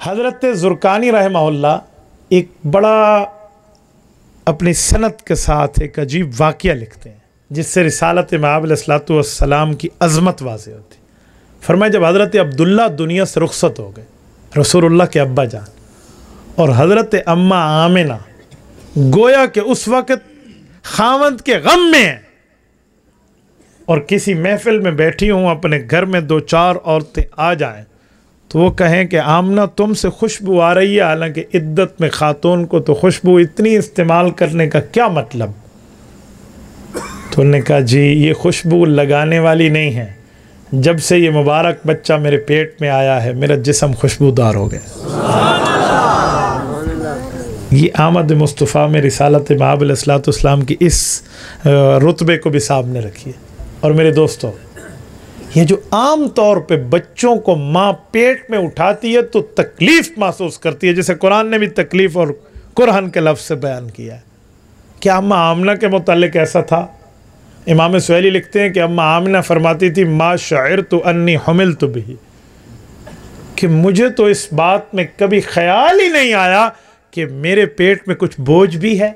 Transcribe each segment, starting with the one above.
حضرت زرقانی رحمہ اللہ ایک بڑا اپنی سند کے ساتھ ایک عجیب واقعہ لکھتے ہیں جس سے رسالت مآب علیہ الصلوۃ والسلام کی عظمت واضح ہوتی. فرمایا جب حضرت عبداللہ دنیا سے رخصت ہو گئے، رسول اللہ کے ابا جان، اور حضرت اماں آمنہ گویا کہ اس وقت خاوند کے غم میں ہیں اور کسی محفل میں بیٹھی ہوں، اپنے گھر میں دو چار عورتیں آ جائیں تو وہ کہیں کہ آمنہ تم سے خوشبو آ رہی ہے، حالانکہ عدت میں خاتون کو تو خوشبو اتنی استعمال کرنے کا کیا مطلب؟ تو انہوں نے کہا جی یہ خوشبو لگانے والی نہیں ہے، جب سے یہ مبارک بچہ میرے پیٹ میں آیا ہے میرا جسم خوشبودار ہو گیا. یہ آمد مصطفیٰ میں رسالت مآب علیہ الصلوۃ والسلام کی اس رتبے کو بھی سامنے رکھیے. اور میرے دوستو، یہ جو عام طور پہ بچوں کو ماں پیٹ میں اٹھاتی ہے تو تکلیف محسوس کرتی ہے، جیسے قرآن نے بھی تکلیف اور کرہن کے لفظ سے بیان کیا ہے. کیا اماں آمنہ کے متعلق ایسا تھا؟ امام سہیلی لکھتے ہیں کہ اماں آمنہ فرماتی تھی ما شعرت انی حملت بہ، کہ مجھے تو اس بات میں کبھی خیال ہی نہیں آیا کہ میرے پیٹ میں کچھ بوجھ بھی ہے.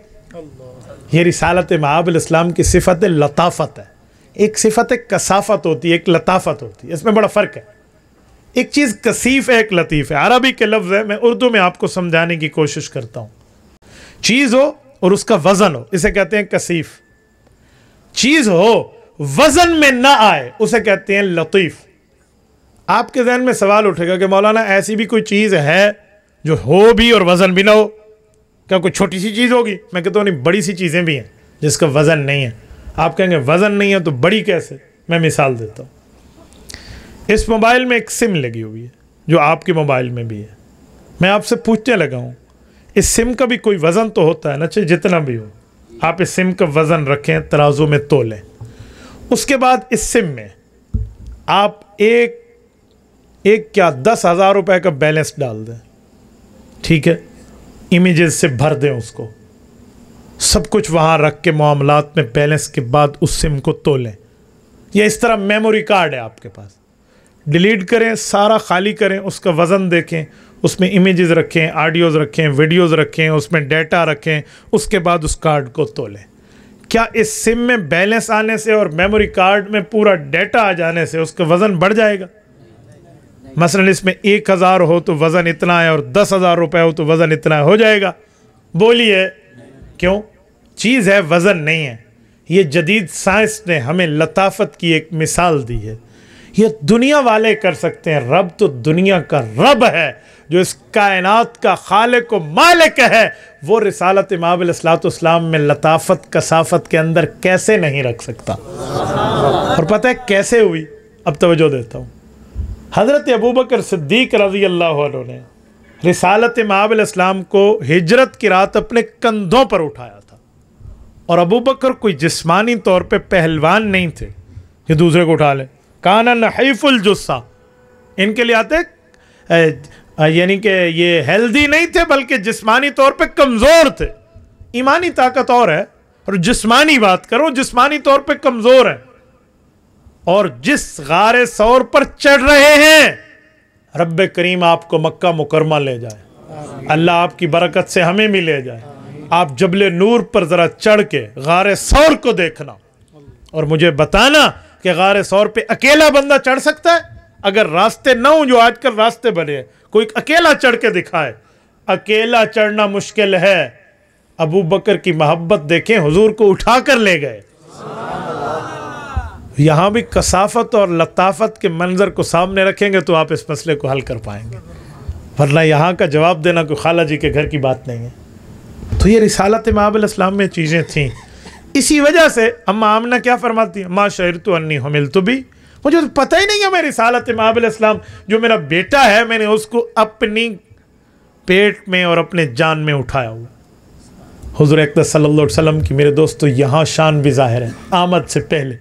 یہ رسالت مآب علیہ السلام کی صفت لطافت ہے. ایک صفت کثافت ہوتی ہے، ایک لطافت ہوتی ہے، اس میں بڑا فرق ہے. ایک چیز کثیف ہے، ایک لطیف ہے. عربی کے لفظ ہے، میں اردو میں آپ کو سمجھانے کی کوشش کرتا ہوں. چیز ہو اور اس کا وزن ہو، اسے کہتے ہیں کثیف. چیز ہو وزن میں نہ آئے اسے کہتے ہیں لطیف. آپ کے ذہن میں سوال اٹھے گا کہ مولانا ایسی بھی کوئی چیز ہے جو ہو بھی اور وزن بھی نہ ہو؟ کیا کوئی چھوٹی سی چیز ہوگی؟ میں کہتا ہوں نہیں، بڑی سی چیزیں بھی ہیں جس کا وزن نہیں ہے. آپ کہیں گے وزن نہیں ہے تو بڑی کیسے؟ میں مثال دیتا ہوں. اس موبائل میں ایک سم لگی ہوئی ہے جو آپ کے موبائل میں بھی ہے. میں آپ سے پوچھنے لگا ہوں اس سم کا بھی کوئی وزن تو ہوتا ہے نا، چاہے جتنا بھی ہو. آپ اس سم کا وزن رکھیں، ترازو میں تولیں. اس کے بعد اس سم میں آپ ایک کیا 10,000 روپے کا بیلنس ڈال دیں، ٹھیک ہے، امیجز سے بھر دیں اس کو، سب کچھ وہاں رکھ کے معاملات میں بیلنس کے بعد اس سم کو تولیں. یا اس طرح میموری کارڈ ہے آپ کے پاس، ڈیلیٹ کریں، سارا خالی کریں، اس کا وزن دیکھیں، اس میں امیجز رکھیں، آڈیوز رکھیں، ویڈیوز رکھیں، اس میں ڈیٹا رکھیں، اس کے بعد اس کارڈ کو تولیں. کیا اس سم میں بیلنس آنے سے اور میموری کارڈ میں پورا ڈیٹا آ جانے سے اس کا وزن بڑھ جائے گا؟ مثلا اس میں 1,000 ہو تو وزن اتنا ہے اور 10,000 روپے ہو تو وزن اتنا ہے، ہو جائے گا؟ بولیے کیوں؟ چیز ہے، وزن نہیں ہے. یہ جدید سائنس نے ہمیں لطافت کی ایک مثال دی ہے. یہ دنیا والے کر سکتے ہیں، رب تو دنیا کا رب ہے جو اس کائنات کا خالق و مالک ہے. وہ رسالت مآب علیہ الصلوۃ والسلام میں لطافت کثافت کے اندر کیسے نہیں رکھ سکتا؟ اور پتہ ہے کیسے ہوئی؟ اب توجہ دیتا ہوں. حضرت ابوبکر صدیق رضی اللہ عنہ نے رسالت مآب علیہ السلام کو ہجرت کی رات اپنے کندھوں پر اٹھایا تھا. اور ابوبکر کوئی جسمانی طور پہ پہلوان نہیں تھے یہ دوسرے کو اٹھا لیں. کانا نحیف الجثہ، ان کے لیے آتے یعنی کہ یہ ہیلدی نہیں تھے بلکہ جسمانی طور پہ کمزور تھے. ایمانی طاقت اور ہے اور جسمانی بات کرو، جسمانی طور پہ کمزور ہے. اور جس غار ثور پر چڑھ رہے ہیں رب کریم آپ کو مکہ مکرمہ لے جائے، اللہ آپ کی برکت سے ہمیں بھی لے جائے. آپ جبل نور پر ذرا چڑھ کے غار ثور کو دیکھنا اور مجھے بتانا کہ غار ثور پہ اکیلا بندہ چڑھ سکتا ہے؟ اگر راستے نہ ہوں جو آج کل راستے بنے ہیں، کوئی اکیلا چڑھ کے دکھائے. اکیلا چڑھنا مشکل ہے. ابو بکر کی محبت دیکھیں، حضور کو اٹھا کر لے گئے. یہاں بھی کثافت اور لطافت کے منظر کو سامنے رکھیں گے تو آپ اس مسئلے کو حل کر پائیں گے، ورنہ یہاں کا جواب دینا کوئی خالہ جی کے گھر کی بات نہیں ہے. تو یہ رسالت مآب علیہ السلام میں چیزیں تھیں. اسی وجہ سے اماں آمنہ کیا فرماتی ہیں؟ ما شعرت انی حملت بہ، مجھے تو پتہ ہی نہیں ہے میں رسالت مآب علیہ السلام جو میرا بیٹا ہے میں نے اس کو اپنی پیٹ میں اور اپنے جان میں اٹھایا ہوا. حضور اقدس صلی اللہ علیہ وسلم کی میرے دوستو یہاں شان بھی ظاہر ہے آمد سے پہلے.